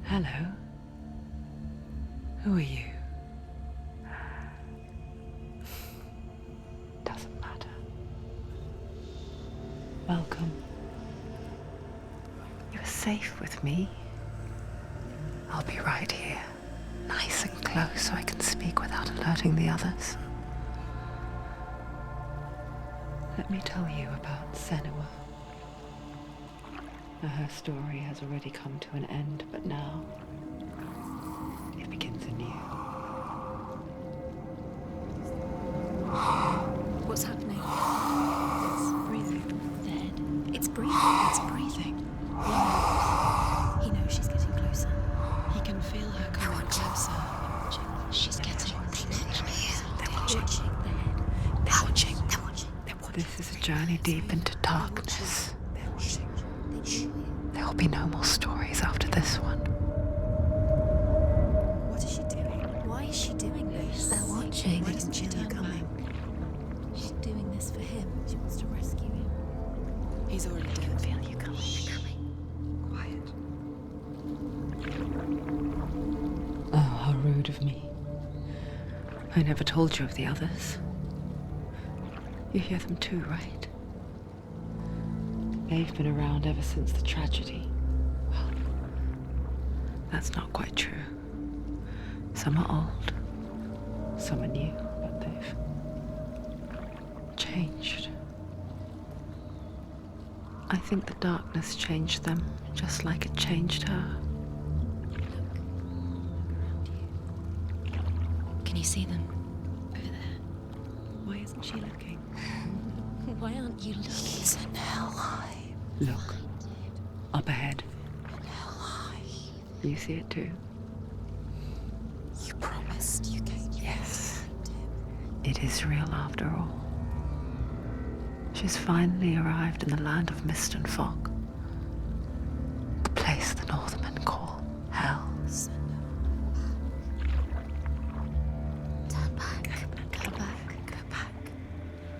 Hello. Who are you? Doesn't matter. Welcome. You're safe with me. I'll be right here, nice and close so I can speak without alerting the others. Let me tell you about Senua. Her story has already come to an end, but now it begins anew. What's happening? It's breathing. Dead. It's breathing. It's breathing. He knows she's getting closer. He can feel her coming closer. She's getting closer. They're watching. They're watching. They're watching. This is a journey deep into darkness. There will be no more stories after this one. What is she doing? Why is she doing this? They're watching. Why doesn't she turn back? She's doing this for him. She wants to rescue him. He's already dead. I feel you coming. Quiet. Oh, how rude of me. I never told you of the others. You hear them too, right? They've been around ever since the tragedy. Well, that's not quite true. Some are old, some are new, but they've changed. I think the darkness changed them, just like it changed her. Can you see them? Over there. Why isn't she looking? Why aren't you looking? He's in hell high. Look, up ahead. Hell high. You see it too? You promised you came. Yes. It is real after all. She's finally arrived in the land of mist and fog. The place the Northmen call Hell. Turn back. Go back. Go back.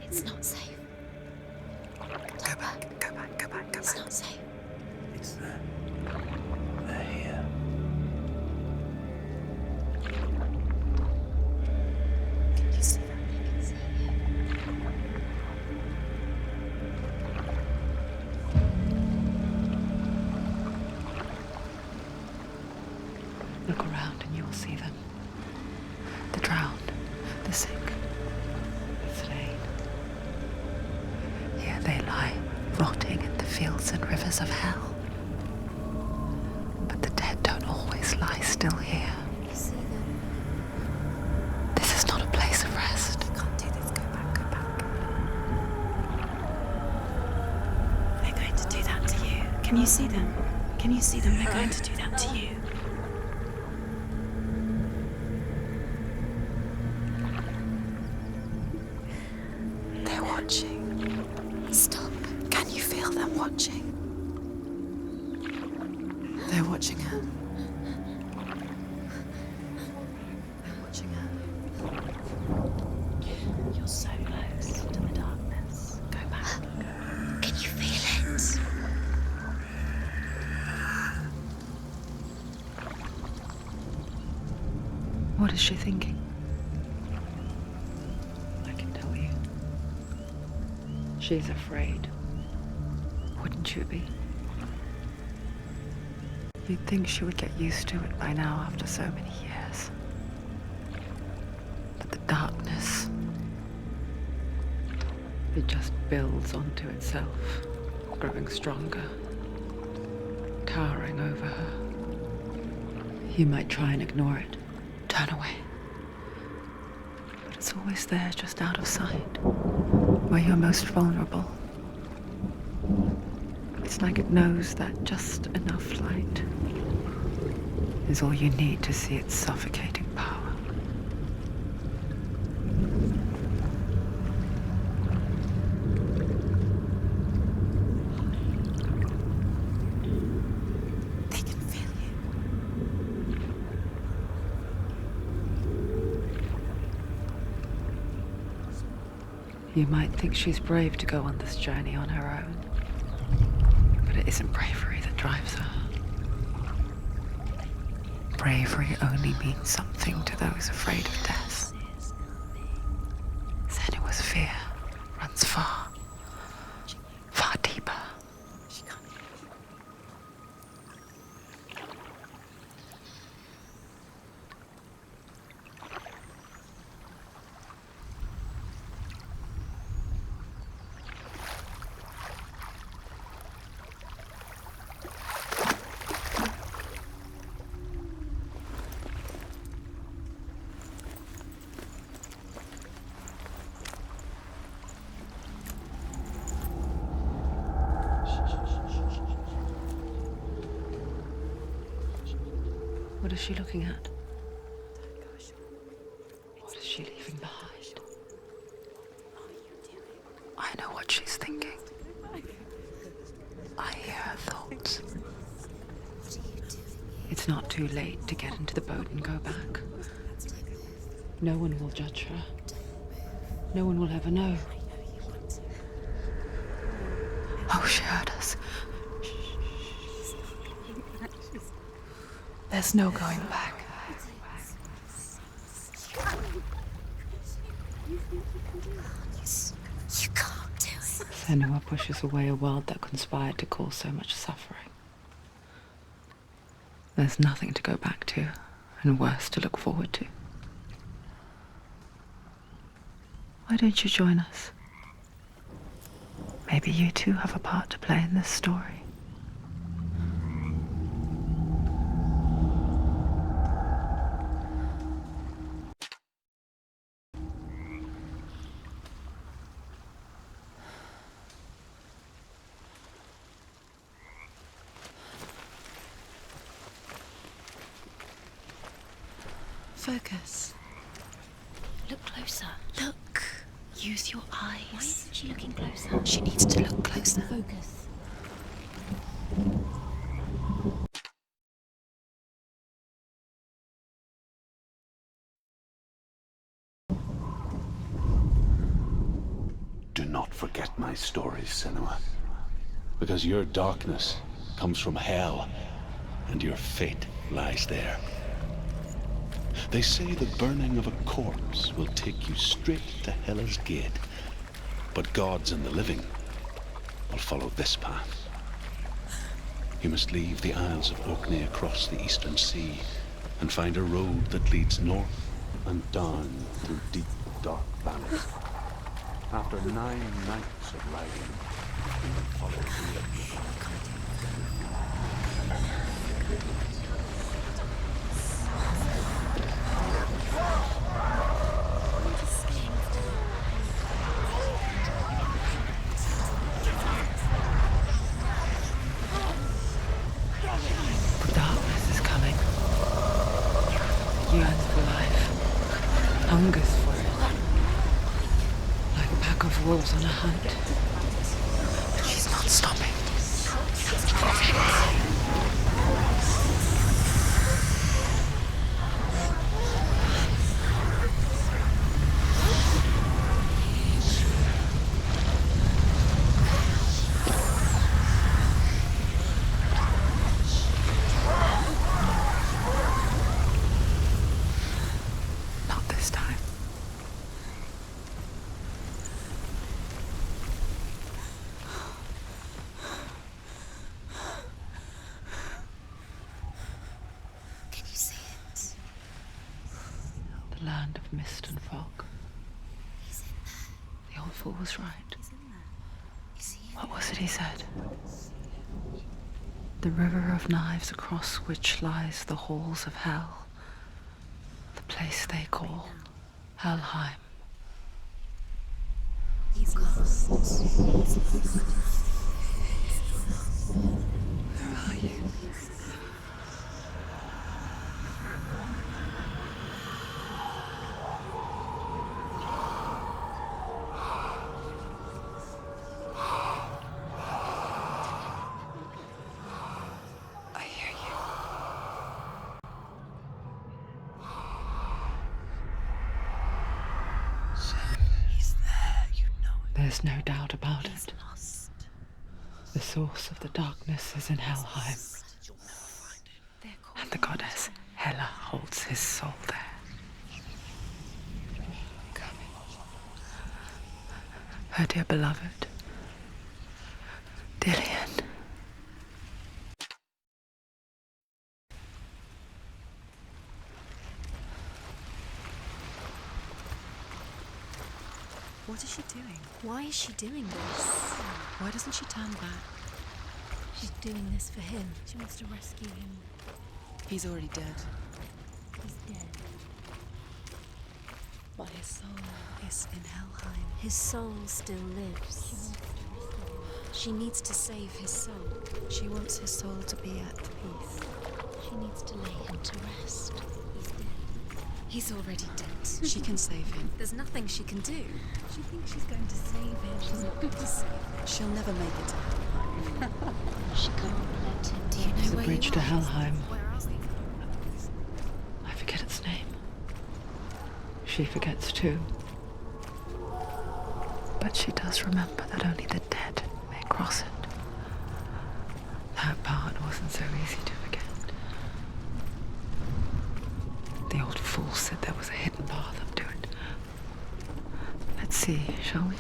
It's not safe. Go back, go back, go back, go It's back. not safe. It's there. They're here. Can you see them? I can see you. Look around and you'll see them. The drowned, the sick, the slain. Here they lie, rotting in the fields and rivers of hell. But the dead don't always lie still here. You see them? This is not a place of rest. You can't do this. Go back. Go back. They're going to do that to you. Can you see them? Can you see them? They're going to do that to you. They're watching. Stop. Can you feel them watching? They're watching her. They're watching her. You're so close to the darkness. Go back. Can you feel it? What is she thinking? I can tell you. She's afraid. Wouldn't you be? You'd think she would get used to it by now after so many years. But the darkness, it just builds onto itself, growing stronger, towering over her. You might try and ignore it, turn away. But it's always there, just out of sight, where you're most vulnerable. It's like it knows that just enough light is all you need to see its suffocating power. They can feel you. You might think she's brave to go on this journey on her own, but it isn't bravery that drives her. bravery only means something to those afraid of death. Senua's fear runs far, far deeper. What is she looking at? What is she leaving behind? I know what she's thinking. I hear her thoughts. It's not too late to get into the boat and go back. No one will judge her. No one will ever know. Oh, she heard us. There's no going back. You can't do it. Senua pushes away a world that conspired to cause so much suffering. There's nothing to go back to, and worse to look forward to. Why don't you join us? Maybe you too have a part to play in this story. Focus. Look closer. Look. Use your eyes. Why isn't she looking closer? She needs to look closer. Focus. Do not forget my stories, Senua. Because your darkness comes from hell, and your fate lies there. They say the burning of a corpse will take you straight to Hela's gate, but gods and the living will follow this path. You must leave the Isles of Orkney across the eastern sea and find a road that leads north and down through deep, dark valleys. After 9 nights of riding, you will follow the light. Darkness is coming. Yearns for life. Hungers for it. Like a pack of wolves on a hunt. But she's not stopping. Not this time. Can you see it? The land of mist and fog. He's in there. The old fool was right. He's in there. You see him? What was it he said? The river of knives across which lies the halls of hell. The place they call Helheim. He's lost. Where are you? I hear you. He's there, you know it. There's no doubt about it. He's lost. The source of the darkness is in Helheim, You'll never find him. and the goddess Hela holds his soul there. Her dear beloved, Dillian. What is she doing? Why is she doing this? Why doesn't she turn back? She's doing this for him. She wants to rescue him. He's already dead. He's dead. But his soul is in Helheim. His soul still lives. She needs to save his soul. She wants his soul to be at peace. She needs to lay him to rest. He's dead. He's already dead. She can save him. There's nothing she can do. She thinks she's going to save him. She's not going to save him. She'll never make it to Helheim. She can't let him. Do you know There's a where bridge you to are? Helheim. Where are we? I forget its name. She forgets too. But she does remember that only the dead may cross it. That part wasn't so easy to forget. The old fool said there was a hidden path up to it. Let's see, shall we?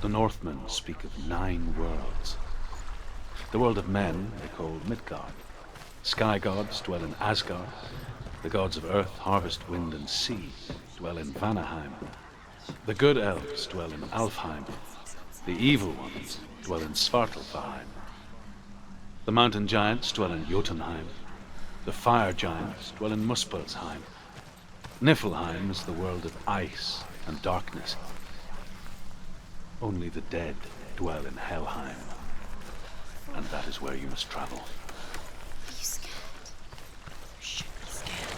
The Northmen speak of 9 worlds. The world of men they call Midgard. Sky gods dwell in Asgard. The gods of earth, harvest, wind, and sea dwell in Vanaheim. The good elves dwell in Alfheim. The evil ones dwell in Svartalfheim. The mountain giants dwell in Jotunheim. The fire giants dwell in Muspelheim. Niflheim is the world of ice and darkness. Only the dead dwell in Helheim. And that is where you must travel. Are you scared? Shit, scared.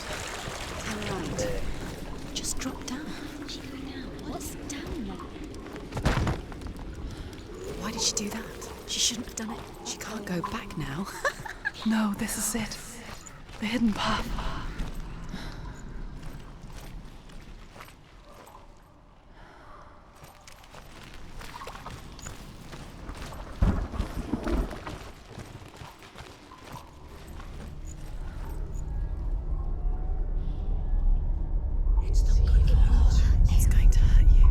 All right. Just drop down. She go down. What's down there? Why did she do that? She shouldn't have done it. She can't go back now. No, this is it. The hidden path. It's going to hurt you.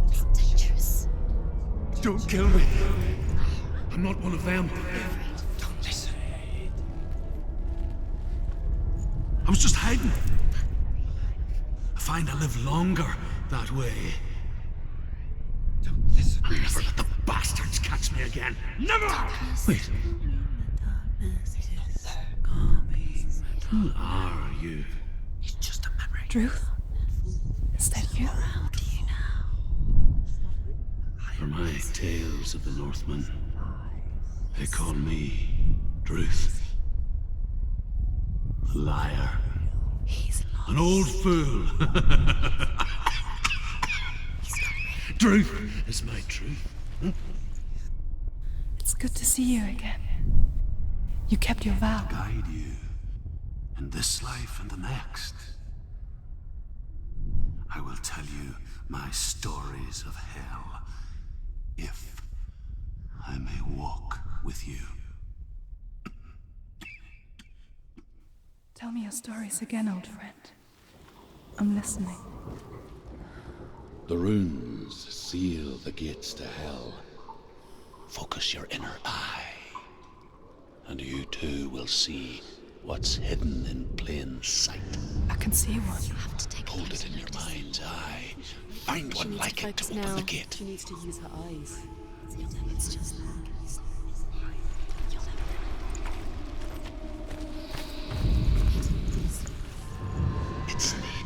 It's dangerous. Don't kill me. I'm not one of them. Don't listen. I was just hiding. I find I live longer that way. Don't listen. I'll never let the bastards catch me again. Never! Wait. Who are you? It's just a memory. Druth? Is that you? How do you know? For my tales of the Northmen, they call me Druth. Liar. He's lost. An old fool. Truth is my truth. It's good to see you again. You kept your vow. Guide you in this life and the next. I will tell you my stories of hell, if I may walk with you. Tell me your stories again, old friend. I'm listening. The runes seal the gates to hell. Focus your inner eye, and you too will see what's hidden in plain sight. I can see one. You have to take a Hold it closer in your look to see. mind's eye. Find She one needs like to it to focus open now. the gate. She needs to use her eyes. It's just It's neat.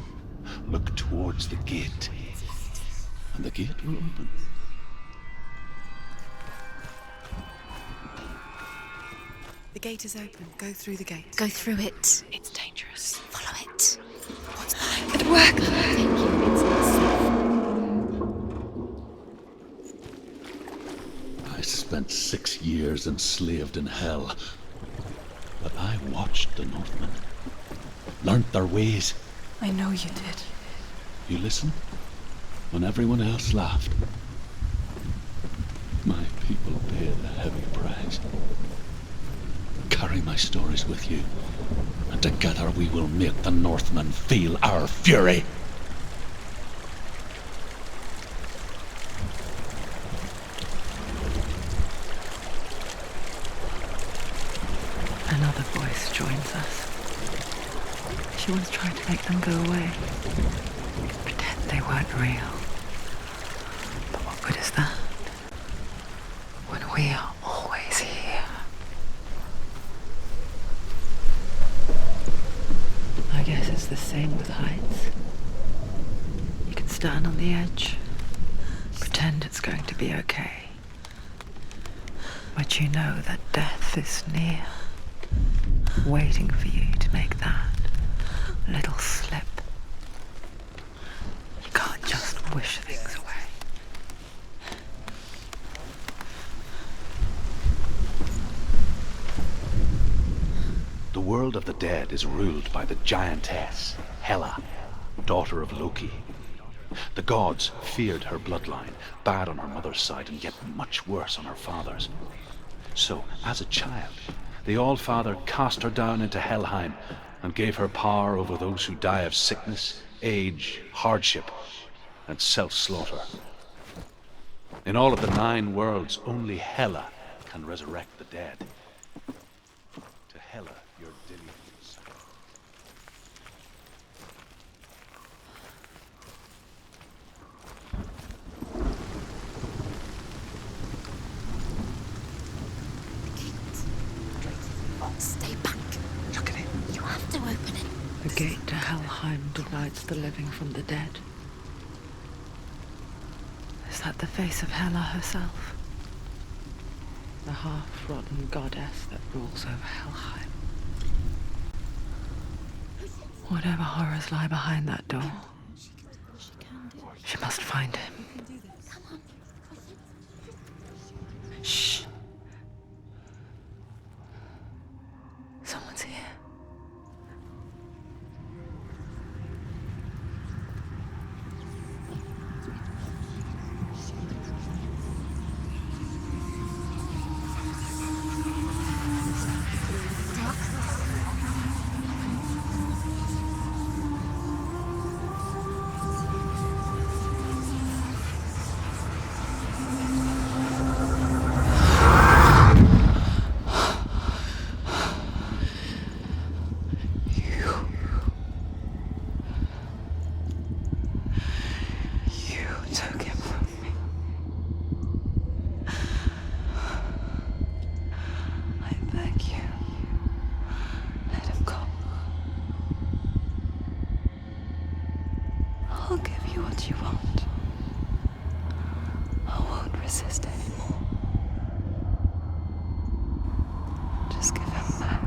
Look towards the gate, and the gate will open. gate is open. Go through the gate. Go through it. It's dangerous. Follow it. What's behind it? Work! Thank you. I spent 6 years enslaved in hell. But I watched the Northmen. Learnt their ways. I know you did. You listened when everyone else laughed. My people paid a heavy price. Carry my stories with you, and together we will make the Northmen feel our fury. Another voice joins us. She once tried to make them go away. Pretend they weren't real. But what good is that? When we are always here. I guess it's the same with heights. You can stand on the edge, pretend it's going to be okay. But you know that death is near, waiting for you to make that little slip. You can't just wish things away. The world of the dead is ruled by the giantess, Hela, daughter of Loki. The gods feared her bloodline, bad on her mother's side and yet much worse on her father's. So, as a child, the All-Father cast her down into Helheim and gave her power over those who die of sickness, age, hardship, and self-slaughter. In all of the 9 worlds, only Hela can resurrect the dead. To Hela, your delusions. Stay back. Look at it. You have to open it. The gate to Helheim divides the living from the dead. Is that the face of Hela herself? The half-rotten goddess that rules over Helheim. Whatever horrors lie behind that door, she must find him. Shh. Someone's here. I'll give you what you want. I won't resist anymore. Just give him back.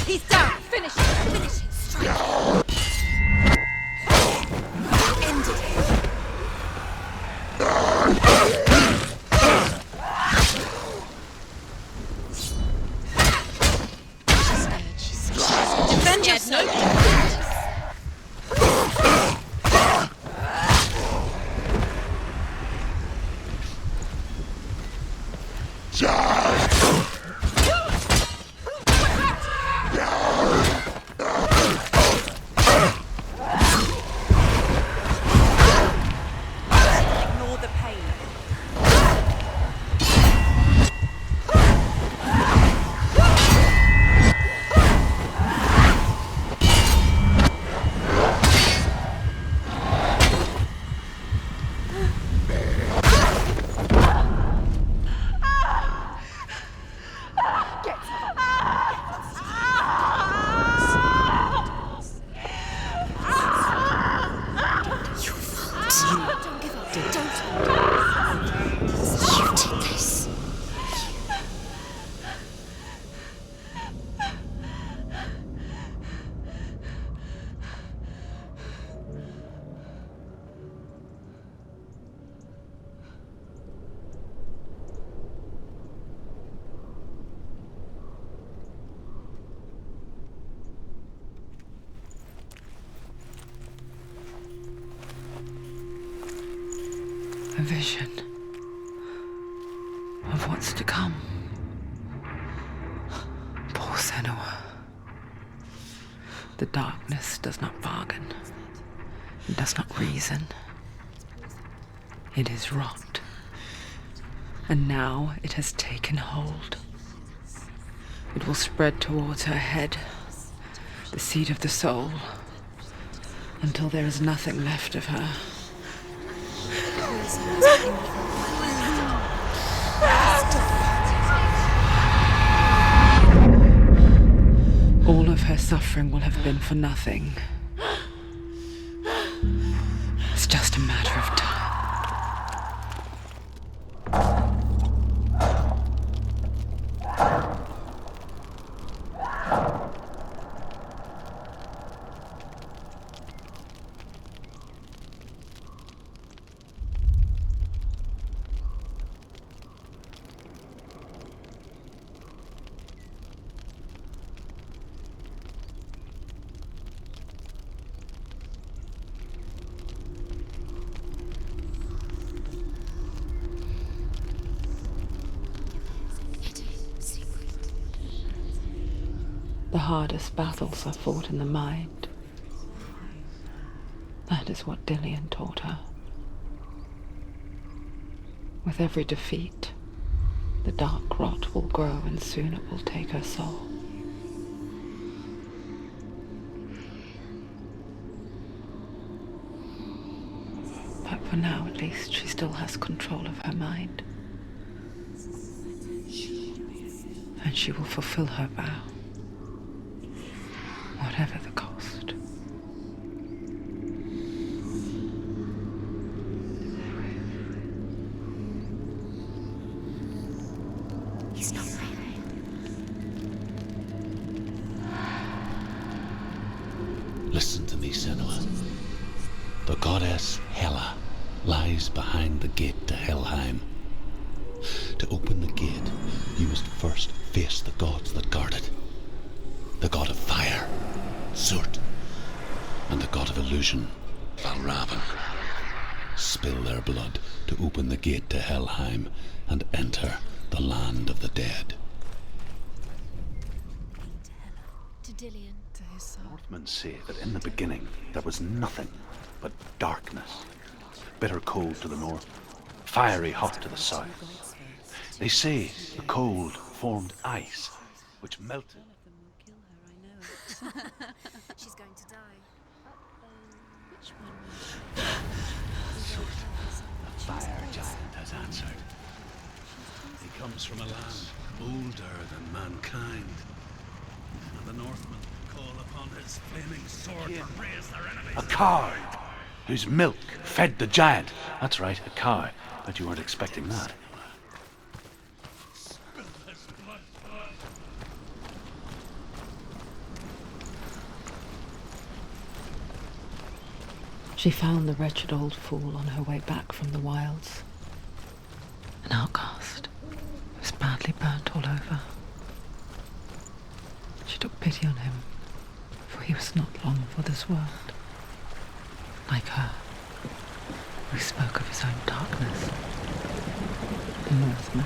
He's down. Finish him. Finish him. Strike. Ended him. Don't give up. Don't. You did this. A vision of what's to come. Poor Senua. The darkness does not bargain. It does not reason. It is wrought. And now it has taken hold. It will spread towards her head, the seat of the soul, until there is nothing left of her. All of her suffering will have been for nothing. It's just a matter of time. The hardest battles are fought in the mind. That is what Dillian taught her. With every defeat, the dark rot will grow and soon it will take her soul. But for now, at least, she still has control of her mind. And she will fulfill her vow, whatever the cost. He's not real. Listen to me, Senua. The goddess Hela lies behind the gate to Helheim. To open the gate, you must first face the gods that guard it. The god of fire, Surt, and the god of illusion, Valravan. Spill their blood to open the gate to Helheim and enter the land of the dead. To Dillian. To his son. Northmen say that in the beginning there was nothing but darkness. Bitter cold to the north, fiery hot to the south. They say the cold formed ice, which melted. She's going to die. Which one? The fire giant has answered. He comes from a land older than mankind. And the Northmen call upon his flaming sword to raise their enemies. A cow whose milk fed the giant. That's right, a cow. Bet you weren't expecting that. She found the wretched old fool on her way back from the wilds. An outcast, who was badly burnt all over. She took pity on him, for he was not long for this world. Like her, who spoke of his own darkness. The Northman.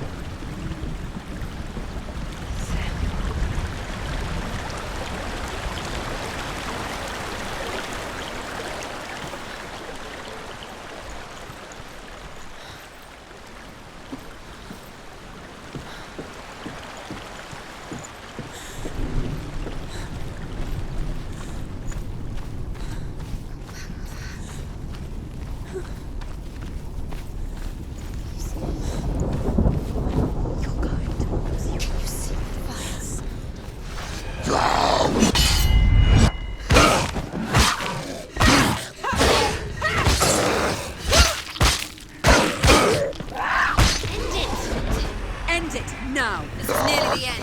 now. This is nearly the end.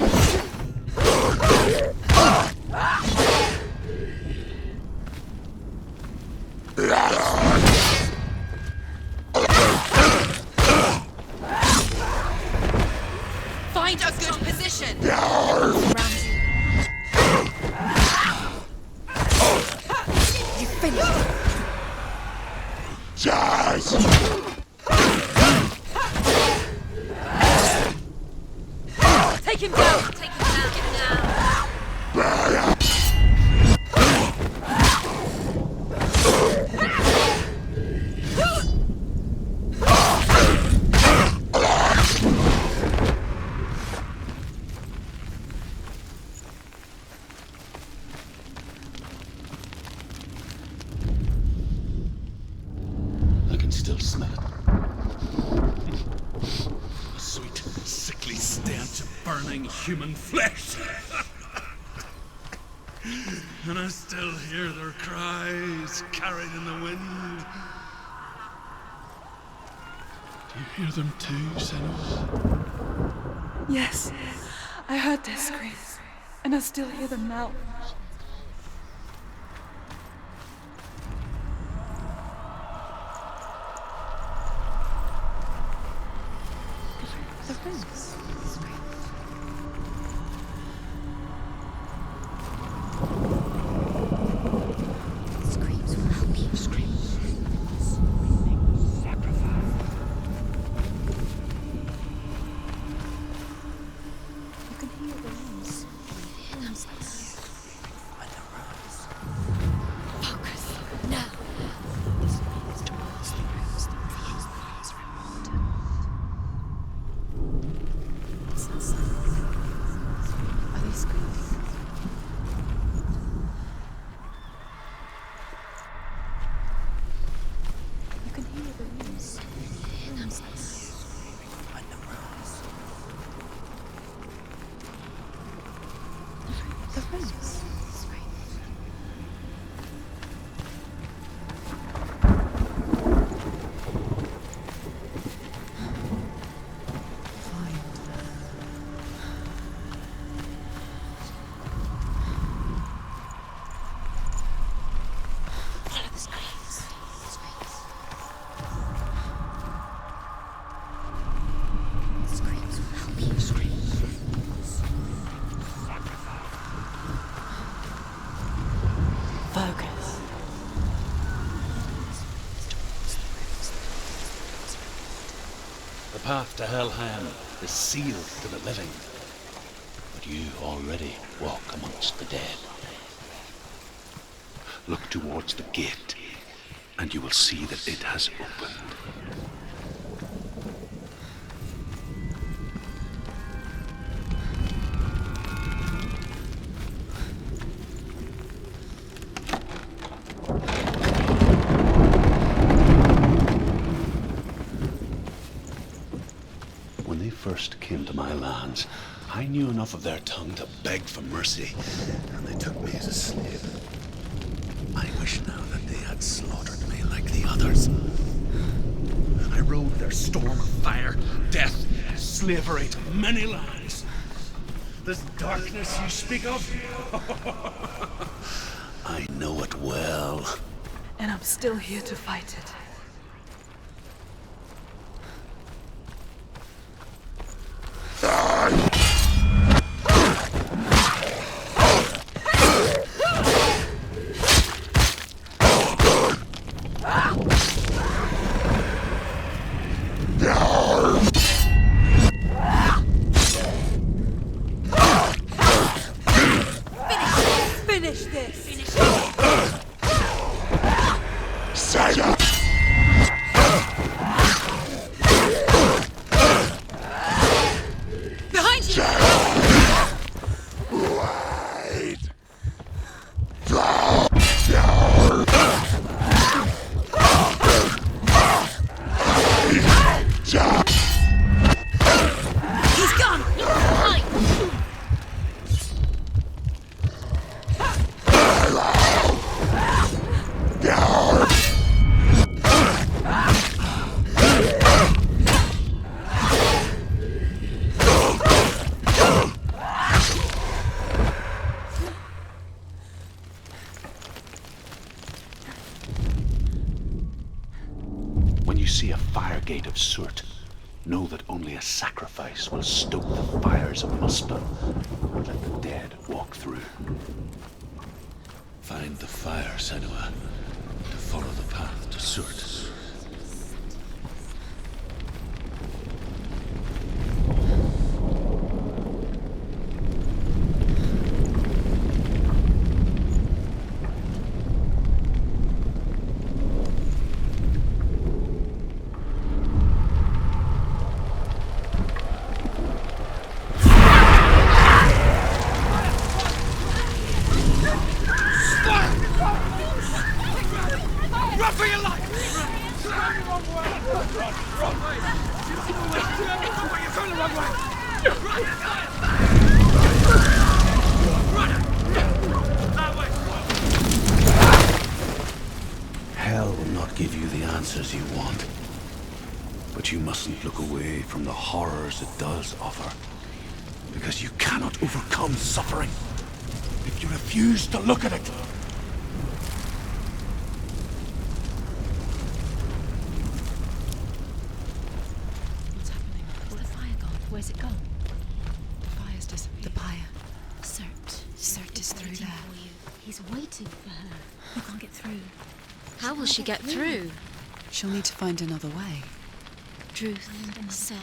Find a good position. Around you. You finished it. Take him down. Take him down. Get down. I can still smell it. A sweet, sickly stench of burning human flesh. And I still hear their cries carried in the wind. Do you hear them too, Senua? Yes, I heard their screams, and I still hear them now. The rings. Screams will help you. Screams. Sacrifice. You can hear the rings. Focus. Now. Are they screaming? You can hear the rings. The rings. Follow the screams. Screams will help you. Focus. The path to Helheim is sealed to the living. But you already walk amongst the dead. Look towards the gate, and you will see that it has opened. When they first came to my lands, I knew enough of their tongue to beg for mercy, and they took me as a slave. I wish now that they had slaughtered me like the others. I rode their storm of fire, death, slavery to many lands. This darkness you speak of, I know it well. And I'm still here to fight it. Finish this. Say you see a fire gate of soot, know that only a sacrifice will stoke the fires of Muspel and let the dead walk through. Find the fire, Senua, to follow the path to Surt. Hell will not give you the answers you want. But you mustn't look away from the horrors it does offer. Because you cannot overcome suffering if you refuse to look at it. What's happening? Is the fire gone? Where's it gone? The fire's disappeared. The pyre. Surt is through there. He's waiting for her. You can't get through. How will she get through? She'll need to find another way. Druth said,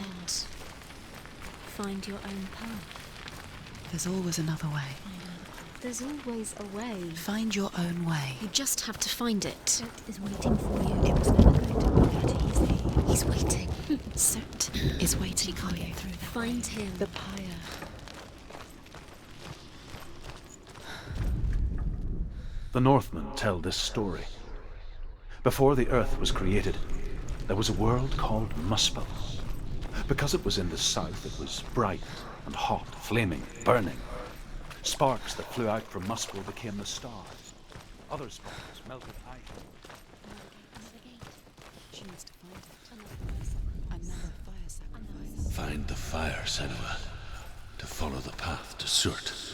find your own path. There's always another way. There's always a way. Find your own way. You just have to find it. Surt is waiting for you. It was never going to be that easy. He's waiting. Surt is waiting for you. Through that Find him. The pyre. The Northmen tell this story. Before the earth was created, there was a world called Muspel. Because it was in the south, it was bright and hot, flaming, burning. Sparks that flew out from Muspel became the stars. Other sparks melted ice. She needs to find it. Another fire sacrifice. Find the fire, Senua, to follow the path to Surt.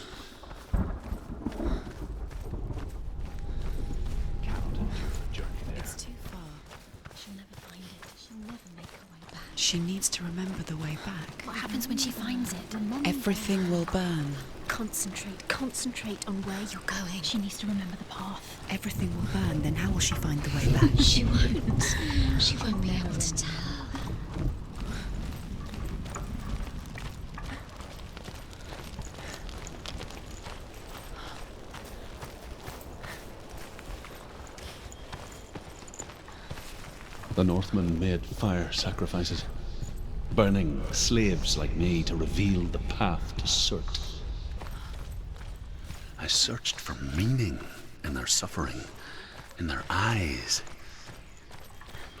It's too far. She'll never find it. She'll never make her way back. She needs to remember the way back. What happens when she finds it? Everything will burn. Concentrate on where you're going. She needs to remember the path. Everything will burn, then how will she find the way back? She won't. She won't be able to tell. The Northmen made fire sacrifices, burning slaves like me to reveal the path to Surt. I searched for meaning in their suffering, in their eyes.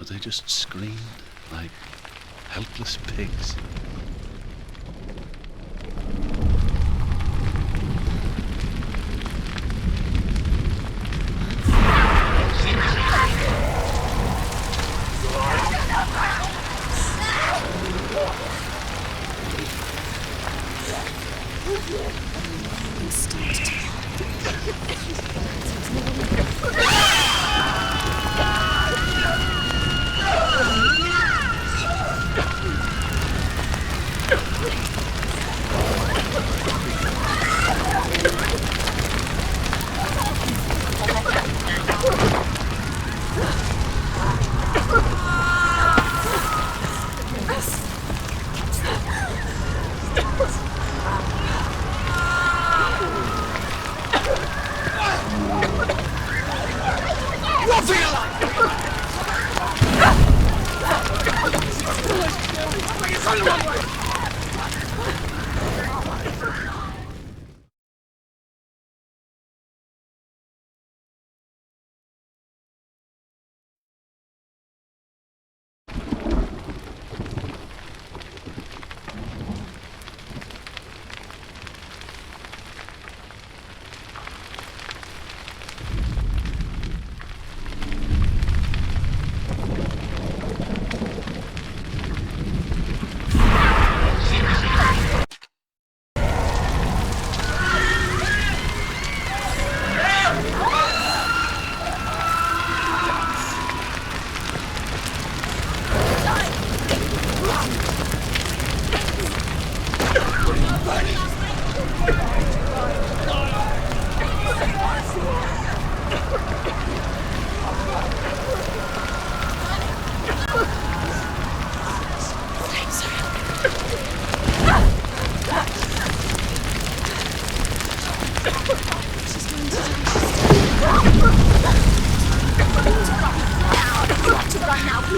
But they just screamed like helpless pigs.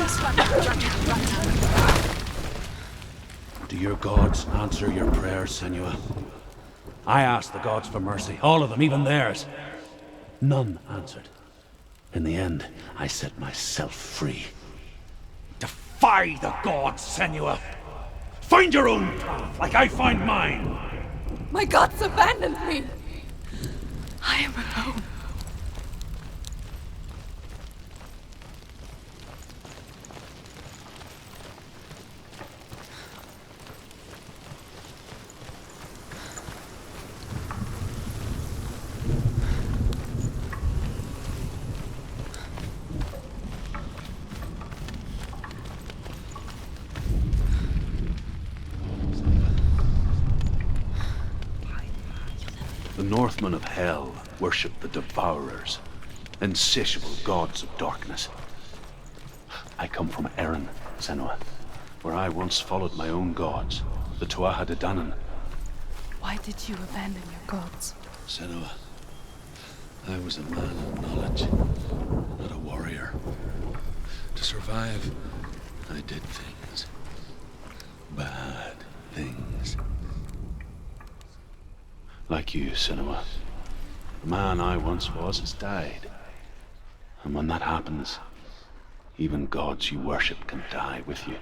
Yes. Do your gods answer your prayers, Senua? I asked the gods for mercy, all of them, even theirs. None answered. In the end, I set myself free. Defy the gods, Senua! Find your own path, like I find mine! My gods abandoned me. I am alone. The Northmen of Hell worship the Devourers, insatiable gods of darkness. I come from Erin, Senua, where I once followed my own gods, the Tuatha De Danann. Why did you abandon your gods? Senua, I was a man of knowledge, not a warrior. To survive, I did things. Bad things. Like you, Senua. The man I once was has died. And when that happens, even gods you worship can die with you.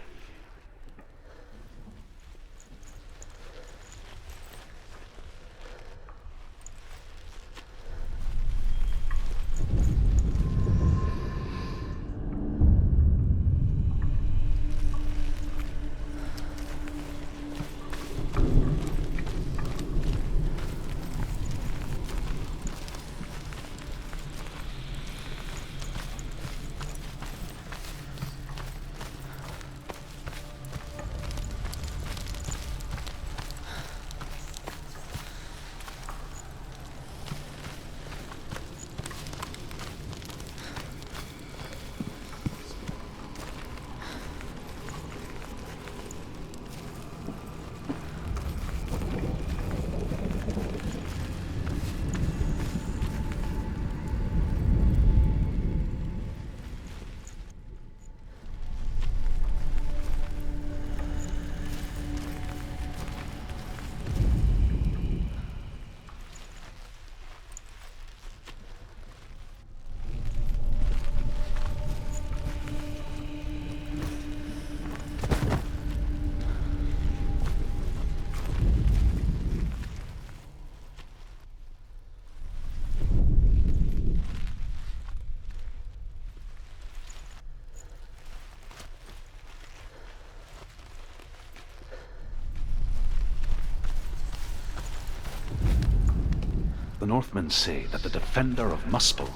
The Northmen say that the defender of Muspel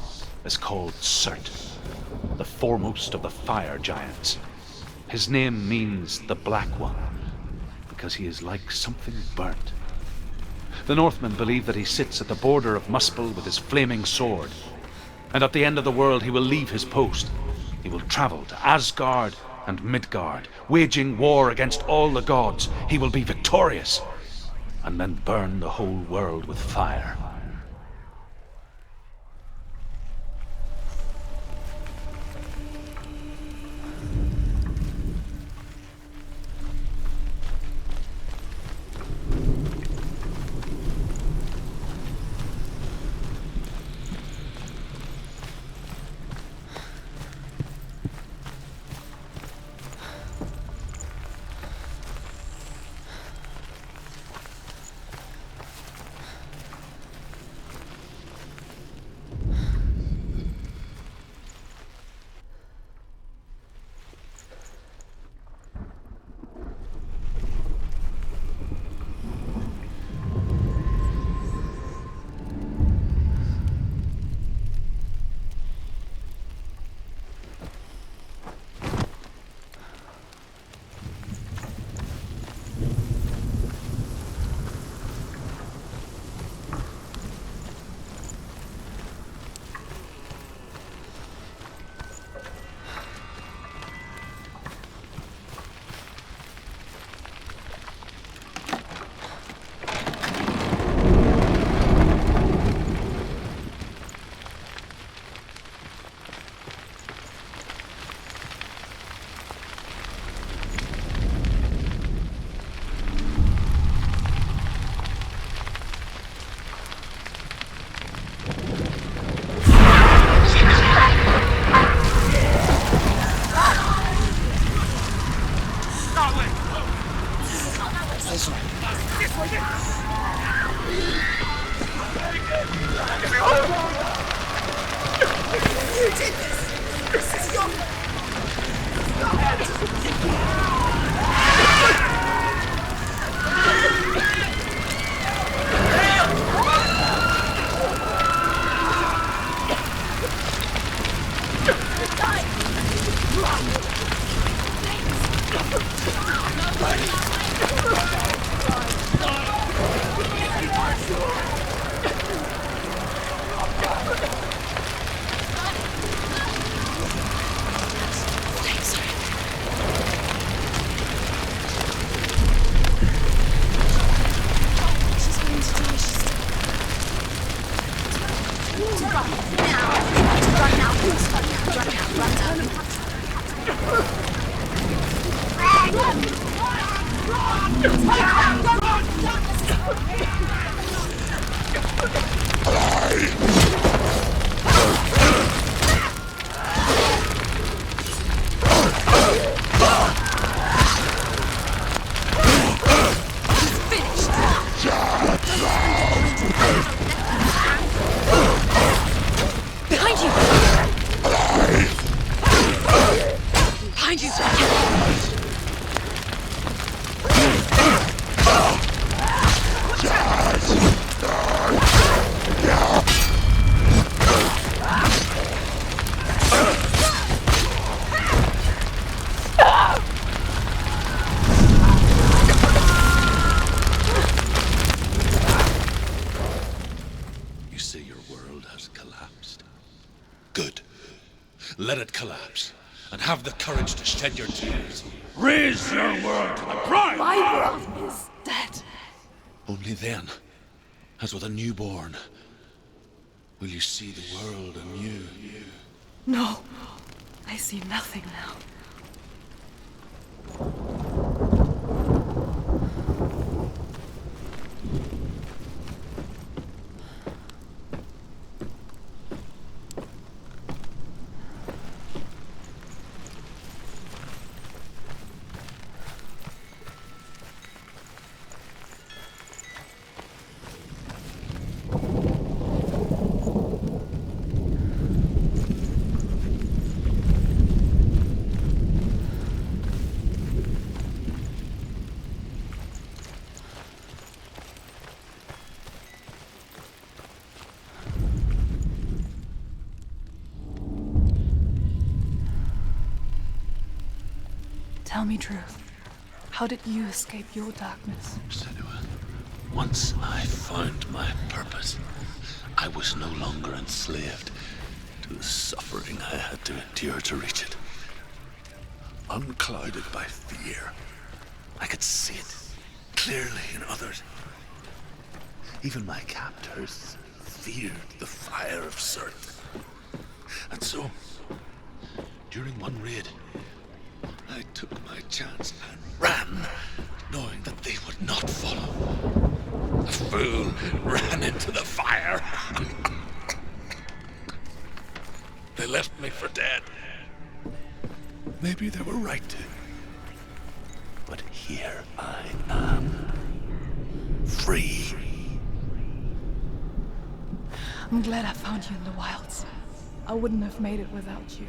is called Surt, the foremost of the fire giants. His name means the Black One, because he is like something burnt. The Northmen believe that he sits at the border of Muspel with his flaming sword, and at the end of the world he will leave his post. He will travel to Asgard and Midgard, waging war against all the gods. He will be victorious, and then burn the whole world with fire. this way. You did this! This is your... Let it collapse, and have the courage to shed your tears. Raise your world to the prime! My world is dead. Only then, as with a newborn, will you see the world anew. No, I see nothing now. Tell me truth. How did you escape your darkness? Senua, once I found my purpose, I was no longer enslaved to the suffering I had to endure to reach it. Unclouded by fear, I could see it clearly in others. Even my captors feared the fire of Cirth. And so, during one raid, I took my chance and ran, knowing that they would not follow. The fool ran into the fire. They left me for dead. Maybe they were right to. But here I am, free. I'm glad I found you in the wilds. I wouldn't have made it without you.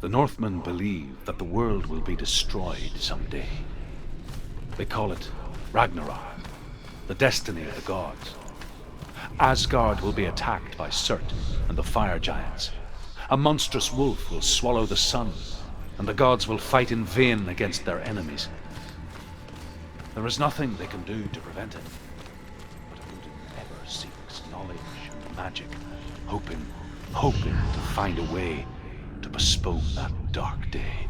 The Northmen believe that the world will be destroyed someday. They call it Ragnarok, the destiny of the gods. Asgard will be attacked by Surt and the fire giants. A monstrous wolf will swallow the sun, and the gods will fight in vain against their enemies. There is nothing they can do to prevent it. But Odin ever seeks knowledge and magic, hoping to find a way to postpone that dark day.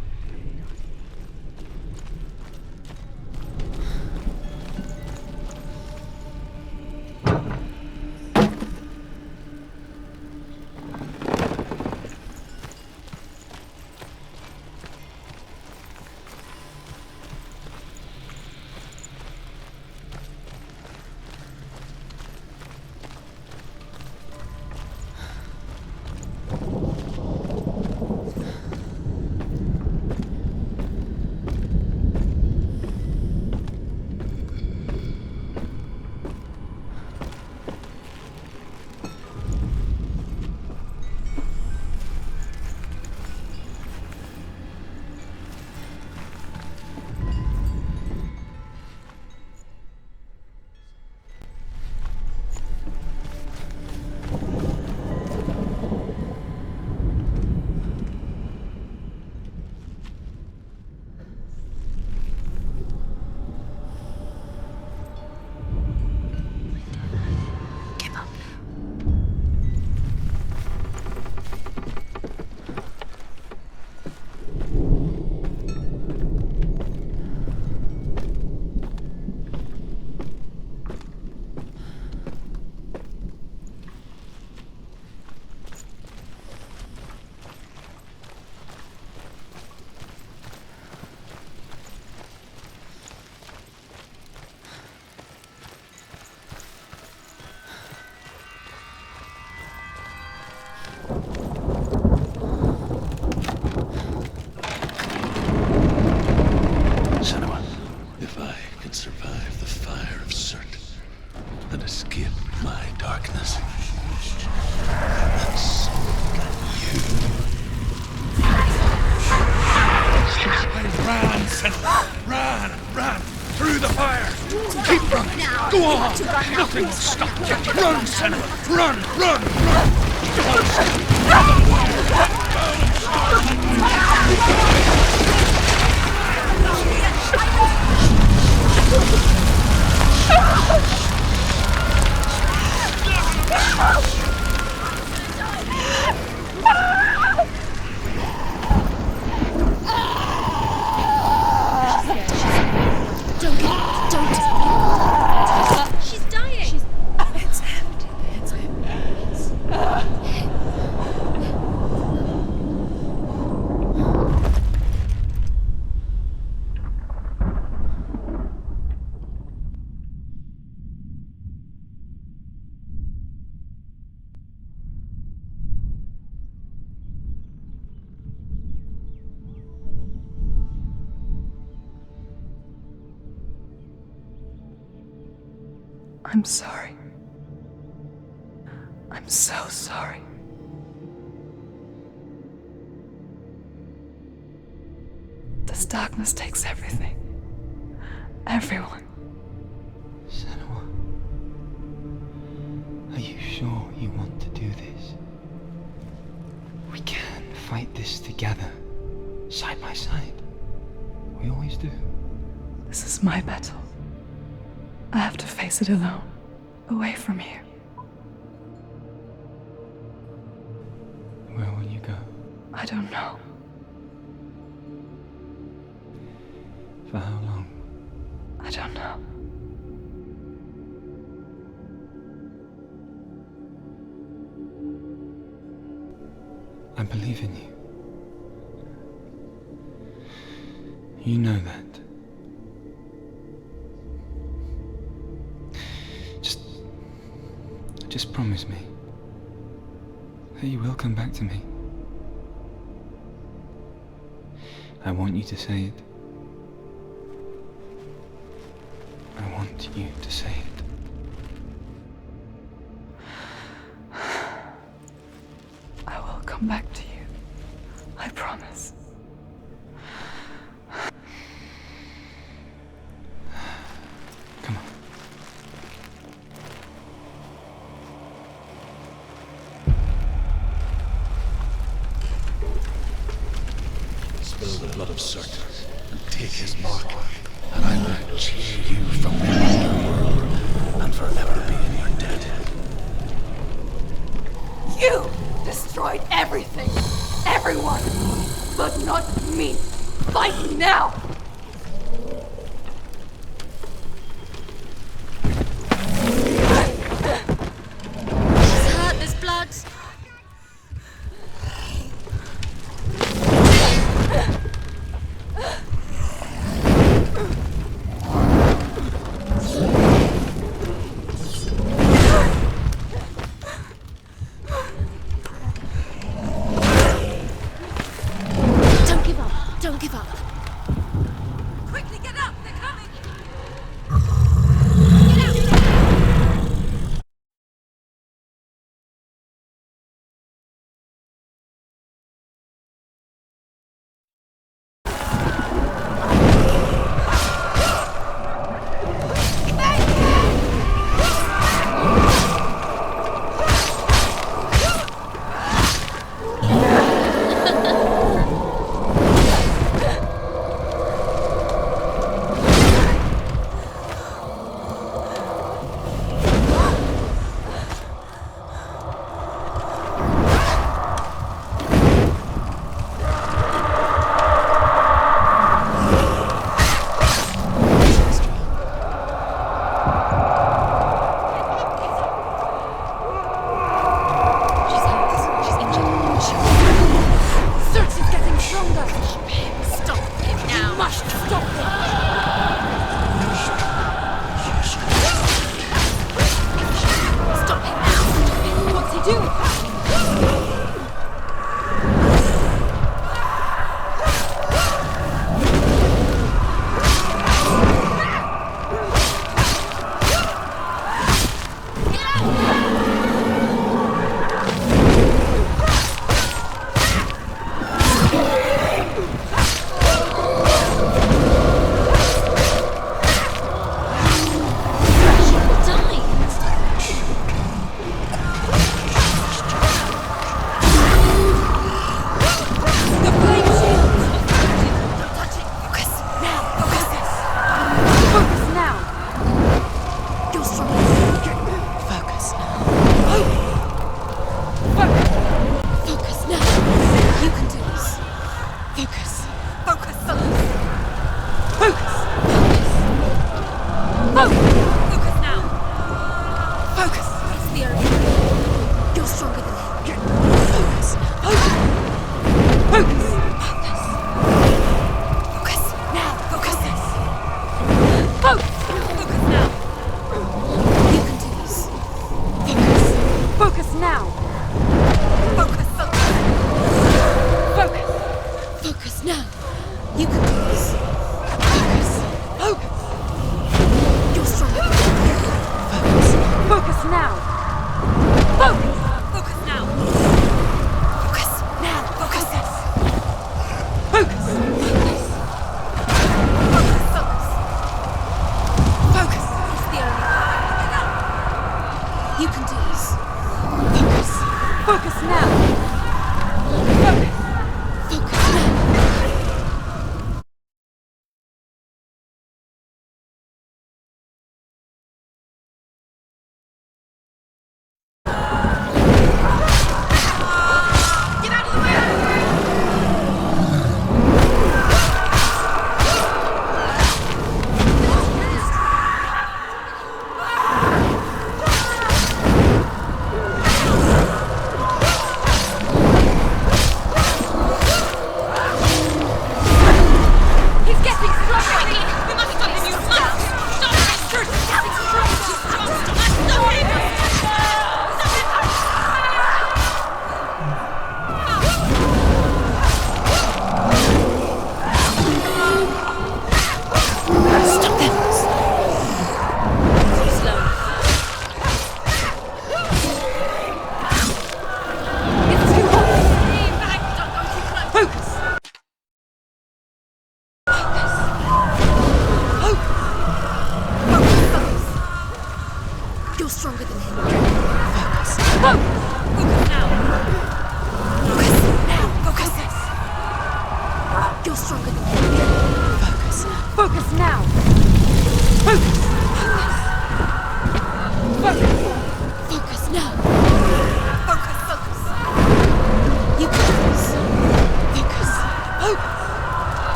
Nothing will stop you. Run, Senua! Run, run, run! I'm sorry. I'm so sorry. This darkness takes everything. Everyone. Senua, are you sure you want to do this? We can fight this together, side by side. We always do. This is my battle. I have to face it alone, away from here. Where will you go? I don't know. For how long? I don't know. I believe in you. You know that. Just promise me that you will come back to me. I want you to say it. I want you to say it. I will come back to you. I I promise. Come on. Spill the blood of Surt and take his mark, and I will cheer you from the underworld and forever be in your debt. You destroyed everything, everyone, but not me. Fight now! She's hurt, there's blood. Don't give up, don't give up. Quickly get up, they're coming!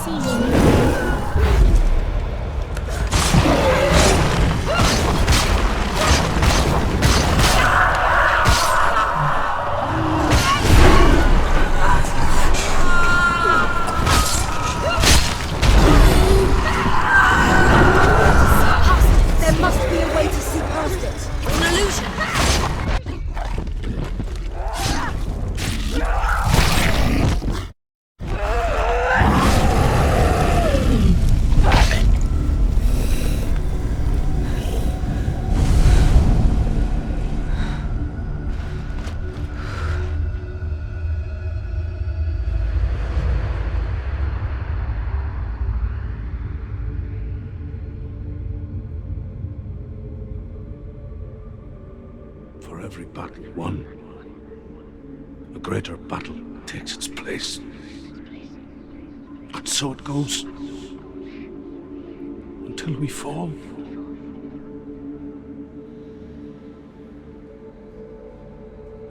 see your new. There must be a way to see past it. An illusion. For every battle won, a greater battle takes its place. And so it goes. Until we fall.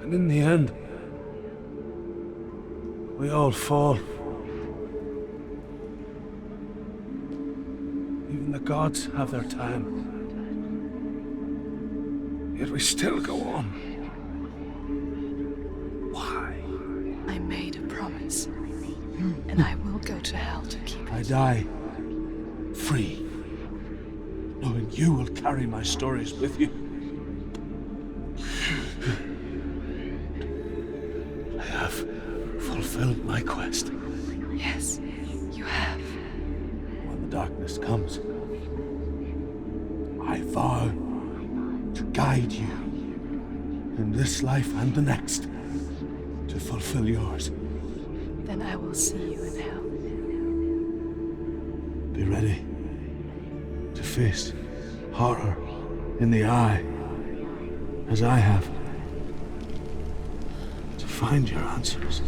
And in the end, we all fall. Even the gods have their time. Yet we still go on. Why? I made a promise, and I will go to hell to keep it. I die free, knowing you will carry my stories with you. I have fulfilled my quest. Yes, you have. When the darkness comes, I vow to guide you in this life and the next to fulfill yours. Then I will see you in hell. Be ready to face horror in the eye, as I have. To find your answers